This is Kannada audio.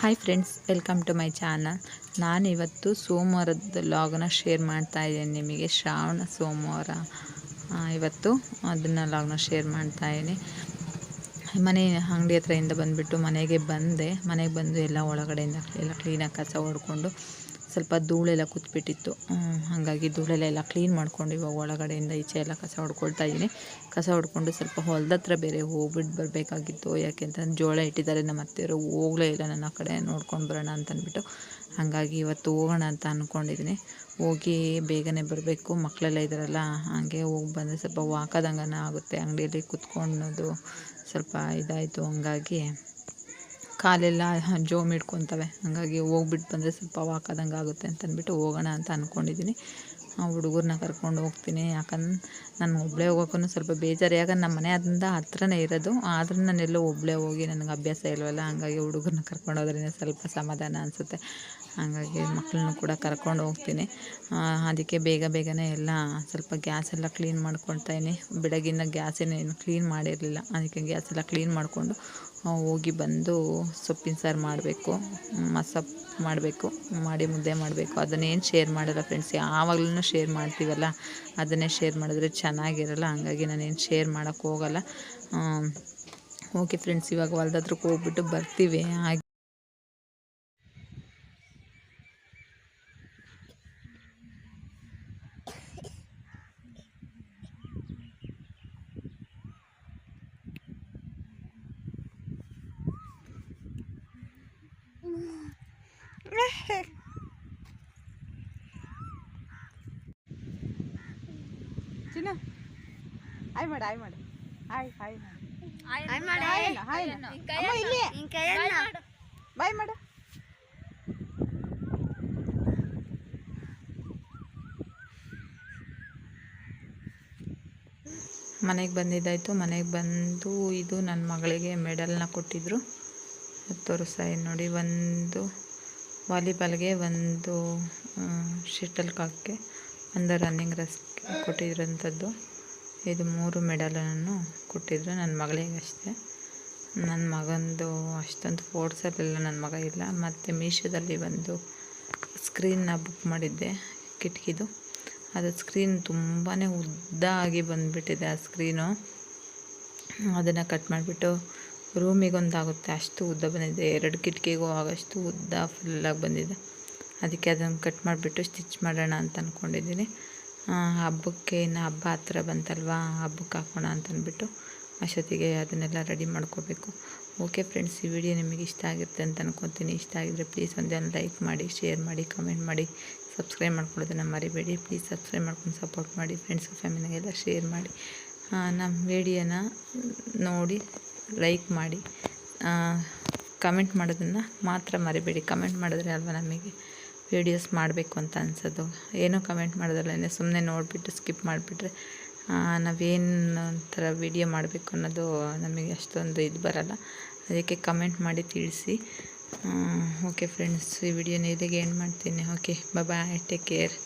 Hi friends, welcome to my channel. ನಾನಿವತ್ತು ಸೋಮವಾರದ ಲಾಗನ್ನ ಶೇರ್ ಮಾಡ್ತಾ ಇದ್ದೀನಿ ನಿಮಗೆ. ಶ್ರಾವಣ ಸೋಮವಾರ ಇವತ್ತು ಅದನ್ನು ಲಾಗನ್ನ ಶೇರ್ ಮಾಡ್ತಾ ಇದ್ದೀನಿ. ಮನೆ ಅಂಗಡಿ ಹತ್ರದಿಂದ ಬಂದುಬಿಟ್ಟು ಮನೆಗೆ ಬಂದು ಎಲ್ಲ ಒಳಗಡೆಯಿಂದ ಎಲ್ಲ ಕ್ಲೀನಾಗಿ ಕಸ ಹೊಡ್ಕೊಂಡು ಸ್ವಲ್ಪ ಧೂಳೆಲ್ಲ ಕೂತ್ಬಿಟ್ಟಿತ್ತು. ಹಾಗಾಗಿ ಧೂಳೆಲ್ಲ ಕ್ಲೀನ್ ಮಾಡ್ಕೊಂಡು ಇವಾಗ ಒಳಗಡೆಯಿಂದ ಈಚೆ ಎಲ್ಲ ಕಸ ಹೊಡ್ಕೊಳ್ತಾ ಇದ್ದೀನಿ. ಕಸ ಹೊಡ್ಕೊಂಡು ಸ್ವಲ್ಪ ಹೊಲದ ಹತ್ರ ಬೇರೆ ಹೋಗ್ಬಿಟ್ಟು ಬರಬೇಕಾಗಿತ್ತು. ಯಾಕೆಂತಂದ್ರೆ ಜೋಳ ಇಟ್ಟಿದ್ದಾರೆ ನಮ್ಮ ಅತ್ತೆಯವರು, ಹೋಗಲೇ ಇಲ್ಲ ನನ್ನ ಕಡೆ, ನೋಡ್ಕೊಂಡು ಬರೋಣ ಅಂತಂದ್ಬಿಟ್ಟು. ಹಾಗಾಗಿ ಇವತ್ತು ಹೋಗೋಣ ಅಂತ ಅಂದ್ಕೊಂಡಿದ್ದೀನಿ. ಹೋಗಿ ಬೇಗನೆ ಬರಬೇಕು, ಮಕ್ಕಳೆಲ್ಲ ಇದ್ದಾರಲ್ಲ, ಹಾಗೆ ಹೋಗಿ ಬಂದರೆ ಸ್ವಲ್ಪ ವಾಕದಂಗನ ಆಗುತ್ತೆ. ಅಂಗಡಿಯಲ್ಲಿ ಕುತ್ಕೊಳ್ಳೋದು ಸ್ವಲ್ಪ ಇದಾಯಿತು, ಹಂಗಾಗಿ ಕಾಲೆಲ್ಲ ಜೋಮ್ ಇಟ್ಕೊತವೆ. ಹಾಗಾಗಿ ಹೋಗ್ಬಿಟ್ಟು ಬಂದರೆ ಸ್ವಲ್ಪ ವಾಕದಂಗೆ ಆಗುತ್ತೆ ಅಂತಂದ್ಬಿಟ್ಟು ಹೋಗೋಣ ಅಂತ ಅಂದ್ಕೊಂಡಿದ್ದೀನಿ. ಹುಡುಗರನ್ನ ಕರ್ಕೊಂಡು ಹೋಗ್ತೀನಿ. ಯಾಕಂದ್ರೆ ನಾನು ಒಬ್ಬಳೇ ಹೋಗೋಕ್ಕೂ ಸ್ವಲ್ಪ ಬೇಜಾರು. ಯಾಕಂದ್ರೆ ನಮ್ಮ ಮನೆ ಅದರಿಂದ ಹತ್ರನೇ ಇರೋದು, ಆದರೂ ನಾನೆಲ್ಲೋ ಒಬ್ಬಳೇ ಹೋಗಿ ನನಗೆ ಅಭ್ಯಾಸ ಇಲ್ವಲ್ಲ. ಹಾಗಾಗಿ ಹುಡುಗರನ್ನ ಕರ್ಕೊಂಡು ಹೋದ್ರಿಂದ ಸ್ವಲ್ಪ ಸಮಾಧಾನ ಅನಿಸುತ್ತೆ. ಹಾಗಾಗಿ ಮಕ್ಕಳನ್ನು ಕೂಡ ಕರ್ಕೊಂಡು ಹೋಗ್ತೀನಿ. ಅದಕ್ಕೆ ಬೇಗನೆ ಎಲ್ಲ ಸ್ವಲ್ಪ ಗ್ಯಾಸೆಲ್ಲ ಕ್ಲೀನ್ ಮಾಡ್ಕೊಳ್ತಾಯಿನಿ. ಬೆಳಗಿನ ಗ್ಯಾಸೇನೇನು ಕ್ಲೀನ್ ಮಾಡಿರಲಿಲ್ಲ, ಅದಕ್ಕೆ ಗ್ಯಾಸೆಲ್ಲ ಕ್ಲೀನ್ ಮಾಡಿಕೊಂಡು ಹೋಗಿ ಬಂದು ಸೊಪ್ಪಿನ ಸಾರು ಮಾಡಬೇಕು, ಮಸಪ್ಪು ಮಾಡಬೇಕು, ಮಾಡಿ ಮುದ್ದೆ ಮಾಡಬೇಕು. ಅದನ್ನೇನು ಶೇರ್ ಮಾಡಲ್ಲ ಫ್ರೆಂಡ್ಸ್, ಯಾವಾಗಲೂ ಶೇರ್ ಮಾಡ್ತೀವಲ್ಲ, ಅದನ್ನೇ ಶೇರ್ ಮಾಡಿದ್ರೆ ಚೆನ್ನಾಗಿರಲ್ಲ. ಹಾಗಾಗಿ ನಾನೇನು ಶೇರ್ ಮಾಡೋಕ್ಕೆ ಹೋಗಲ್ಲ. ಓಕೆ ಫ್ರೆಂಡ್ಸ್, ಇವಾಗ ಹೊಲ್ದ ಹತ್ರಕ್ಕೆ ಹೋಗ್ಬಿಟ್ಟು ಬರ್ತೀವಿ. ಹಾಗೆ ಚಿನ್ನ ಹಾಯ್ ಮಾಡು, ಹಾಯ್ ಮಾಡು, ಹಾಯ್ ಹಾಯ್ ಬಾಯ್ ಮಾಡು. ಮನೆಗೆ ಬಂದಿದ್ದಾಯಿತು. ಮನೆಗೆ ಬಂದು ಇದು ನನ್ನ ಮಗಳಿಗೆ ಮೆಡಲ್ನ ಕೊಟ್ಟಿದ್ದರು. ತೋರಿಸ್ತಾ ನೋಡಿ, ಒಂದು ವಾಲಿಬಾಲ್ಗೆ, ಒಂದು ಶಟಲ್ ಕಾಕ್ಗೆ, ಒಂದು ರನ್ನಿಂಗ್ ರೇಸ್ಗೆ ಕೊಟ್ಟಿರೋಂಥದ್ದು. ಇದು 3 ಮೆಡಲನ್ನು ಕೊಟ್ಟಿದ್ರು ನನ್ನ ಮಗಳಿಗೆ ಅಷ್ಟೇ. ನನ್ನ ಮಗಂದು ಅಷ್ಟೊಂದು ಫೋರ್ಟ್ಸಲ್ಲೆಲ್ಲ ನನ್ನ ಮಗ ಇಲ್ಲ. ಮತ್ತು ಮೀಶೋದಲ್ಲಿ ಒಂದು ಸ್ಕ್ರೀನ್ನ ಬುಕ್ ಮಾಡಿದ್ದೆ, ಕಿಟಕಿದು. ಅದು ಸ್ಕ್ರೀನ್ ತುಂಬಾ ಉದ್ದ ಆಗಿ ಬಂದುಬಿಟ್ಟಿದೆ. ಆ ಸ್ಕ್ರೀನು ಅದನ್ನು ಕಟ್ ಮಾಡಿಬಿಟ್ಟು ರೂಮಿಗೊಂದಾಗುತ್ತೆ ಅಷ್ಟು ಉದ್ದ ಬಂದಿದೆ. 2 ಕಿಟಕಿಗೂ ಆಗೋಷ್ಟು ಉದ್ದ ಫುಲ್ಲಾಗಿ ಬಂದಿದೆ. ಅದಕ್ಕೆ ಅದನ್ನು ಕಟ್ ಮಾಡಿಬಿಟ್ಟು ಸ್ಟಿಚ್ ಮಾಡೋಣ ಅಂತ ಅಂದ್ಕೊಂಡಿದ್ದೀನಿ. ಹಬ್ಬಕ್ಕೆ ಇನ್ನು ಹಬ್ಬ ಹತ್ರ ಬಂತಲ್ವ, ಹಬ್ಬಕ್ಕೆ ಹಾಕೋಣ ಅಂತಂದ್ಬಿಟ್ಟು ಅಷ್ಟೊತ್ತಿಗೆ ಅದನ್ನೆಲ್ಲ ರೆಡಿ ಮಾಡ್ಕೋಬೇಕು. ಓಕೆ ಫ್ರೆಂಡ್ಸ್, ಈ ವಿಡಿಯೋ ನಿಮಗೆ ಇಷ್ಟ ಆಗಿರುತ್ತೆ ಅಂತ ಅನ್ಕೊತೀನಿ. ಇಷ್ಟ ಆಗಿದ್ರೆ ಪ್ಲೀಸ್ ಒಂದನ್ನು ಲೈಕ್ ಮಾಡಿ, ಶೇರ್ ಮಾಡಿ, ಕಮೆಂಟ್ ಮಾಡಿ, ಸಬ್ಸ್ಕ್ರೈಬ್ ಮಾಡ್ಕೊಳ್ಳೋದನ್ನು ಮರಿಬೇಡಿ. ಪ್ಲೀಸ್ ಸಬ್ಸ್ಕ್ರೈಬ್ ಮಾಡ್ಕೊಂಡು ಸಪೋರ್ಟ್ ಮಾಡಿ. ಫ್ರೆಂಡ್ಸು ಫ್ಯಾಮಿಲಿಗೆಲ್ಲ ಶೇರ್ ಮಾಡಿ. ನಮ್ಮ ವಿಡಿಯೋನ ನೋಡಿ ಲೈಕ್ ಮಾಡಿ, ಕಮೆಂಟ್ ಮಾಡೋದನ್ನು ಮಾತ್ರ ಮರಿಬೇಡಿ. ಕಮೆಂಟ್ ಮಾಡಿದ್ರೆ ಅಲ್ವ ನಮಗೆ ವೀಡಿಯೋಸ್ ಮಾಡಬೇಕು ಅಂತ ಅನಿಸೋದು. ಏನೋ ಕಮೆಂಟ್ ಮಾಡೋದಲ್ಲೇ ಸುಮ್ಮನೆ ನೋಡಿಬಿಟ್ಟು ಸ್ಕಿಪ್ ಮಾಡಿಬಿಟ್ರೆ ನಾವೇನು ಥರ ವೀಡಿಯೋ ಮಾಡಬೇಕು ಅನ್ನೋದು ನಮಗೆ ಅಷ್ಟೊಂದು ಇದು ಬರೋಲ್ಲ. ಅದಕ್ಕೆ ಕಮೆಂಟ್ ಮಾಡಿ ತಿಳಿಸಿ. ಓಕೆ ಫ್ರೆಂಡ್ಸ್, ಈ ವಿಡಿಯೋನ ಇಲ್ಲಿಗೆ ಎಂಡ್ ಮಾಡ್ತೀನಿ. ಓಕೆ, ಬಾಯ್, ಟೇಕ್ ಕೇರ್.